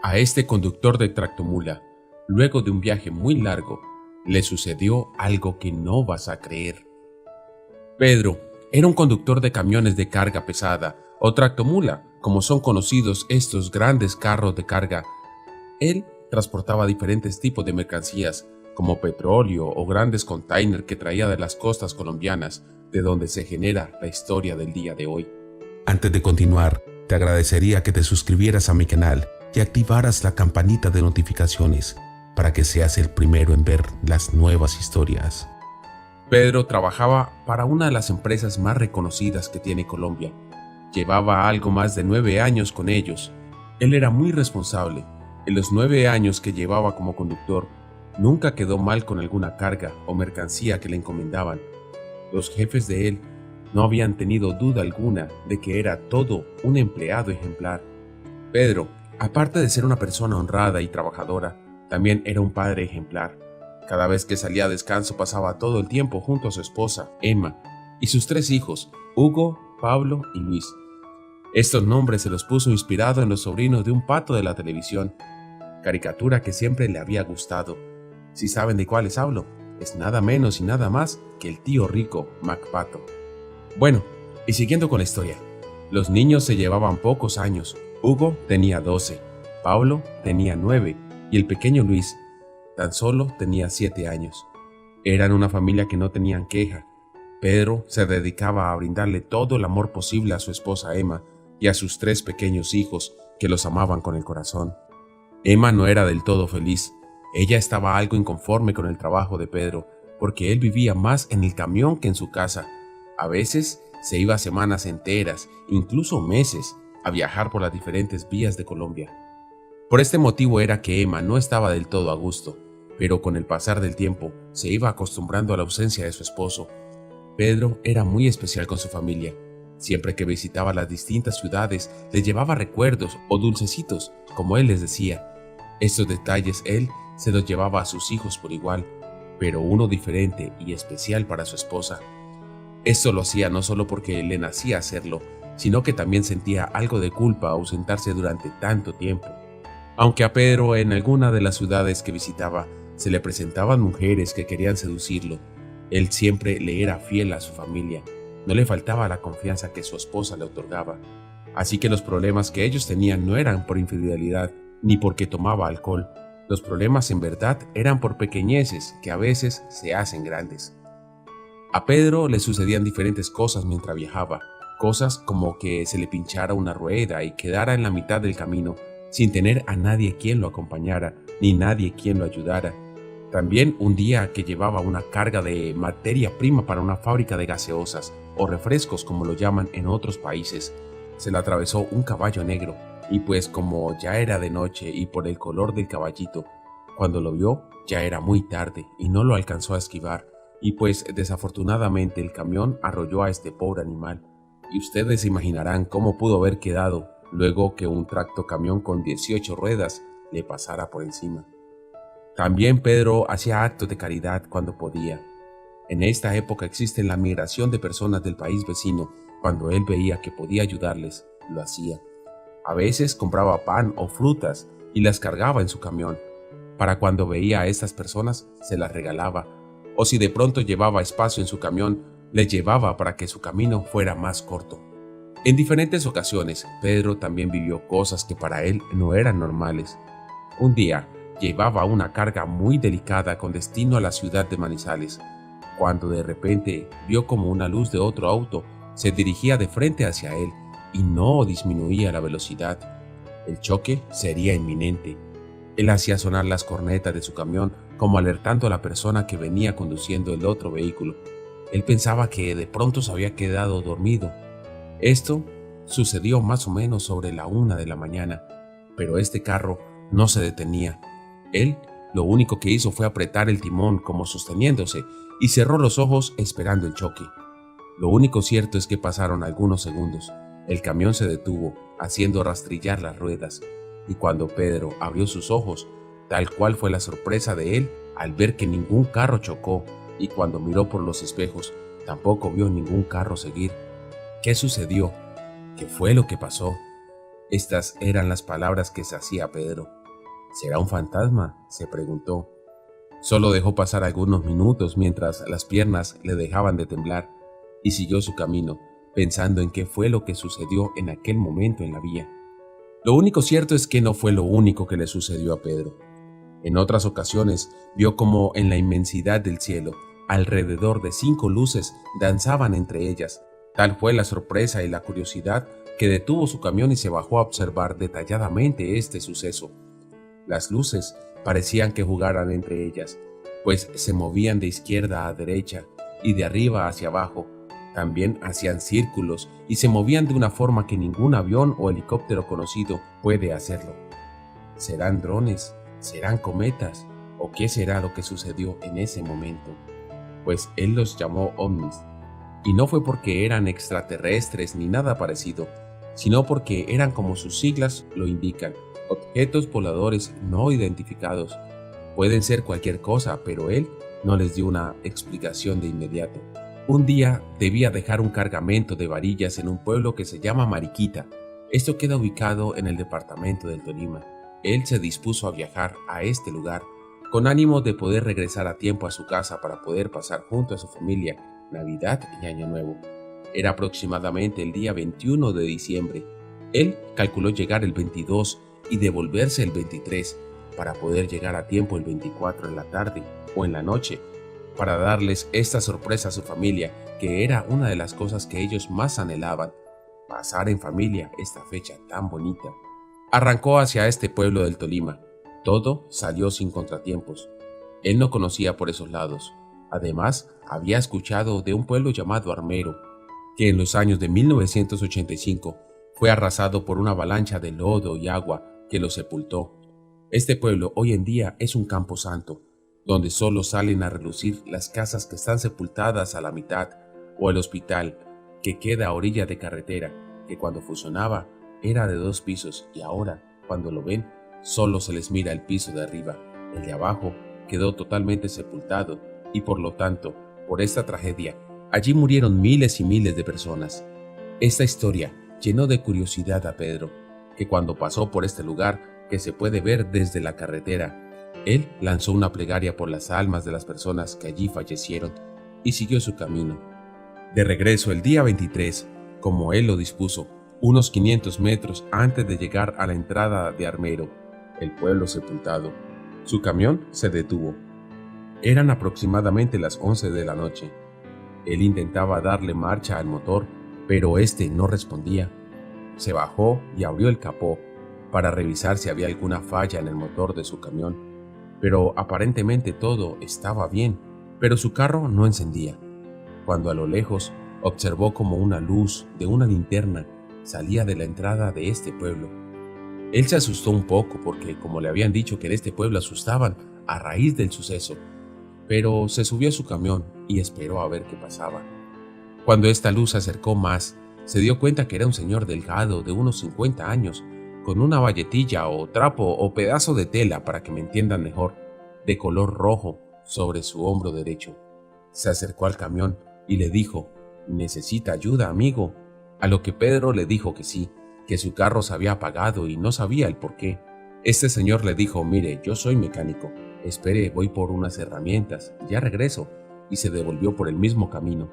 A este conductor de tractomula, luego de un viaje muy largo, le sucedió algo que no vas a creer. Pedro era un conductor de camiones de carga pesada, o tractomula, como son conocidos estos grandes carros de carga. Él transportaba diferentes tipos de mercancías, como petróleo o grandes containers que traía de las costas colombianas, de donde se genera la historia del día de hoy. Antes de continuar, te agradecería que te suscribieras a mi canal y activaras la campanita de notificaciones para que seas el primero en ver las nuevas historias. Pedro trabajaba para una de las empresas más reconocidas que tiene Colombia. Llevaba algo más de 9 años con ellos. Él era muy responsable. En los 9 años que llevaba como conductor, nunca quedó mal con alguna carga o mercancía que le encomendaban. Los jefes de él no habían tenido duda alguna de que era todo un empleado ejemplar. Pedro, aparte de ser una persona honrada y trabajadora, también era un padre ejemplar. Cada vez que salía a descanso pasaba todo el tiempo junto a su esposa, Emma, y sus 3 hijos, Hugo, Pablo y Luis. Estos nombres se los puso inspirado en los sobrinos de un pato de la televisión, caricatura que siempre le había gustado. Si saben de cuáles hablo, es nada menos y nada más que el tío rico, MacPato. Bueno, y siguiendo con la historia, los niños se llevaban pocos años. Hugo tenía 12, Pablo tenía 9 y el pequeño Luis tan solo tenía 7 años. Eran una familia que no tenían queja. Pedro se dedicaba a brindarle todo el amor posible a su esposa Emma y a sus 3 pequeños hijos que los amaban con el corazón. Emma no era del todo feliz. Ella estaba algo inconforme con el trabajo de Pedro porque él vivía más en el camión que en su casa. A veces se iba semanas enteras, incluso meses, a viajar por las diferentes vías de Colombia. Por este motivo era que Emma no estaba del todo a gusto, pero con el pasar del tiempo se iba acostumbrando a la ausencia de su esposo. Pedro era muy especial con su familia. Siempre que visitaba las distintas ciudades, les llevaba recuerdos o dulcecitos, como él les decía. Estos detalles él se los llevaba a sus hijos por igual, pero uno diferente y especial para su esposa. Esto lo hacía no solo porque le nacía hacerlo, sino que también sentía algo de culpa a ausentarse durante tanto tiempo. Aunque a Pedro en alguna de las ciudades que visitaba se le presentaban mujeres que querían seducirlo, él siempre le era fiel a su familia. No le faltaba la confianza que su esposa le otorgaba. Así que los problemas que ellos tenían no eran por infidelidad ni porque tomaba alcohol. Los problemas en verdad eran por pequeñeces que a veces se hacen grandes. A Pedro le sucedían diferentes cosas mientras viajaba, cosas como que se le pinchara una rueda y quedara en la mitad del camino, sin tener a nadie quien lo acompañara, ni nadie quien lo ayudara. También un día que llevaba una carga de materia prima para una fábrica de gaseosas, o refrescos como lo llaman en otros países, se le atravesó un caballo negro, y pues como ya era de noche y por el color del caballito, cuando lo vio ya era muy tarde y no lo alcanzó a esquivar, y pues desafortunadamente el camión arrolló a este pobre animal, y ustedes se imaginarán cómo pudo haber quedado luego que un tractocamión con 18 ruedas le pasara por encima. También Pedro hacía actos de caridad cuando podía. En esta época existe la migración de personas del país vecino. Cuando él veía que podía ayudarles, lo hacía. A veces compraba pan o frutas y las cargaba en su camión. Para cuando veía a estas personas, se las regalaba. O si de pronto llevaba espacio en su camión, les llevaba para que su camino fuera más corto. En diferentes ocasiones, Pedro también vivió cosas que para él no eran normales. Un día, llevaba una carga muy delicada con destino a la ciudad de Manizales, cuando de repente vio como una luz de otro auto se dirigía de frente hacia él y no disminuía la velocidad. El choque sería inminente. Él hacía sonar las cornetas de su camión como alertando a la persona que venía conduciendo el otro vehículo. Él pensaba que de pronto se había quedado dormido. Esto sucedió más o menos sobre la 1 de la mañana, pero este carro no se detenía. Él lo único que hizo fue apretar el timón como sosteniéndose y cerró los ojos esperando el choque. Lo único cierto es que pasaron algunos segundos. El camión se detuvo, haciendo rastrillar las ruedas, y cuando Pedro abrió sus ojos, tal cual fue la sorpresa de él al ver que ningún carro chocó, y cuando miró por los espejos, tampoco vio ningún carro seguir. ¿Qué sucedió? ¿Qué fue lo que pasó? Estas eran las palabras que se hacía Pedro. ¿Será un fantasma?, se preguntó. Solo dejó pasar algunos minutos mientras las piernas le dejaban de temblar y siguió su camino, pensando en qué fue lo que sucedió en aquel momento en la vía. Lo único cierto es que no fue lo único que le sucedió a Pedro. En otras ocasiones vio como en la inmensidad del cielo, alrededor de 5 luces danzaban entre ellas. Tal fue la sorpresa y la curiosidad que detuvo su camión y se bajó a observar detalladamente este suceso. Las luces parecían que jugaran entre ellas, pues se movían de izquierda a derecha y de arriba hacia abajo. También hacían círculos y se movían de una forma que ningún avión o helicóptero conocido puede hacerlo. ¿Serán drones? ¿Serán cometas? ¿O qué será lo que sucedió en ese momento? Pues él los llamó ovnis. Y no fue porque eran extraterrestres ni nada parecido, sino porque eran como sus siglas lo indican, objetos voladores no identificados. Pueden ser cualquier cosa, pero él no les dio una explicación de inmediato. Un día debía dejar un cargamento de varillas en un pueblo que se llama Mariquita. Esto queda ubicado en el departamento del Tolima. Él se dispuso a viajar a este lugar con ánimo de poder regresar a tiempo a su casa para poder pasar junto a su familia Navidad y Año Nuevo. Era aproximadamente el día 21 de diciembre. Él calculó llegar el 22 y devolverse el 23 para poder llegar a tiempo el 24 en la tarde o en la noche para darles esta sorpresa a su familia, que era una de las cosas que ellos más anhelaban, pasar en familia esta fecha tan bonita. Arrancó hacia este pueblo del Tolima. Todo salió sin contratiempos. Él no conocía por esos lados. Además, había escuchado de un pueblo llamado Armero, que en los años de 1985 fue arrasado por una avalancha de lodo y agua que lo sepultó. Este pueblo hoy en día es un camposanto, donde solo salen a relucir las casas que están sepultadas a la mitad, o el hospital, que queda a orilla de carretera, que cuando funcionaba era de 2 pisos y ahora, cuando lo ven, solo se les mira el piso de arriba. El de abajo quedó totalmente sepultado y por lo tanto, por esta tragedia, allí murieron miles y miles de personas. Esta historia llenó de curiosidad a Pedro, que cuando pasó por este lugar que se puede ver desde la carretera, él lanzó una plegaria por las almas de las personas que allí fallecieron y siguió su camino. De regreso el día 23, como él lo dispuso, unos 500 metros antes de llegar a la entrada de Armero, el pueblo sepultado, su camión se detuvo. Eran aproximadamente las 11 de la noche. Él intentaba darle marcha al motor, pero este no respondía. Se bajó y abrió el capó para revisar si había alguna falla en el motor de su camión, pero aparentemente todo estaba bien, pero su carro no encendía. Cuando a lo lejos observó como una luz de una linterna salía de la entrada de este pueblo. Él se asustó un poco porque, como le habían dicho que en este pueblo asustaban a raíz del suceso, pero se subió a su camión y esperó a ver qué pasaba. Cuando esta luz se acercó más, se dio cuenta que era un señor delgado de unos 50 años, con una bayetilla o trapo o pedazo de tela, para que me entiendan mejor, de color rojo sobre su hombro derecho. Se acercó al camión y le dijo: «¿Necesita ayuda, amigo?». A lo que Pedro le dijo que sí, que su carro se había apagado y no sabía el por qué. Este señor le dijo: «Mire, yo soy mecánico, espere, voy por unas herramientas, ya regreso», y se devolvió por el mismo camino.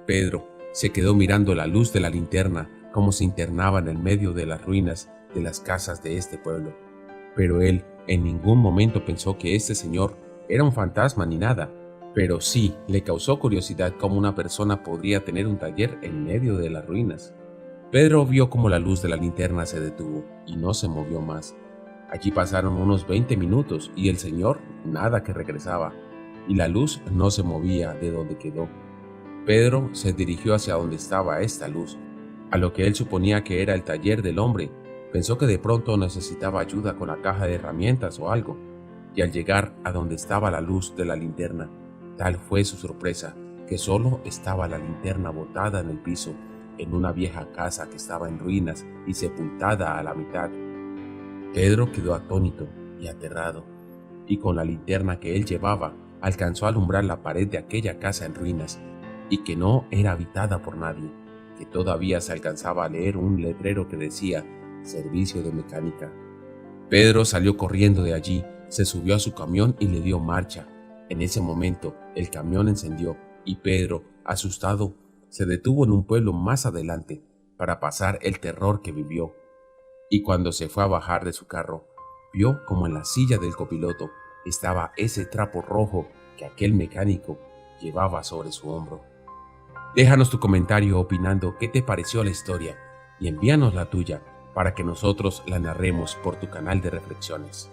Pedro se quedó mirando la luz de la linterna como se internaba en el medio de las ruinas de las casas de este pueblo. Pero él en ningún momento pensó que este señor era un fantasma ni nada, pero sí le causó curiosidad cómo una persona podría tener un taller en medio de las ruinas. Pedro vio cómo la luz de la linterna se detuvo y no se movió más. Allí pasaron unos 20 minutos y el señor nada que regresaba, y la luz no se movía de donde quedó. Pedro se dirigió hacia donde estaba esta luz, a lo que él suponía que era el taller del hombre. Pensó que de pronto necesitaba ayuda con la caja de herramientas o algo, y al llegar a donde estaba la luz de la linterna, tal fue su sorpresa que solo estaba la linterna botada en el piso, en una vieja casa que estaba en ruinas y sepultada a la mitad. Pedro quedó atónito y aterrado, y con la linterna que él llevaba alcanzó a alumbrar la pared de aquella casa en ruinas, y que no era habitada por nadie, que todavía se alcanzaba a leer un letrero que decía: servicio de mecánica. Pedro salió corriendo de allí, se subió a su camión y le dio marcha. En ese momento, el camión encendió y Pedro, asustado, se detuvo en un pueblo más adelante para pasar el terror que vivió. Y cuando se fue a bajar de su carro, vio como en la silla del copiloto estaba ese trapo rojo que aquel mecánico llevaba sobre su hombro. Déjanos tu comentario opinando qué te pareció la historia y envíanos la tuya para que nosotros la narremos por tu canal de reflexiones.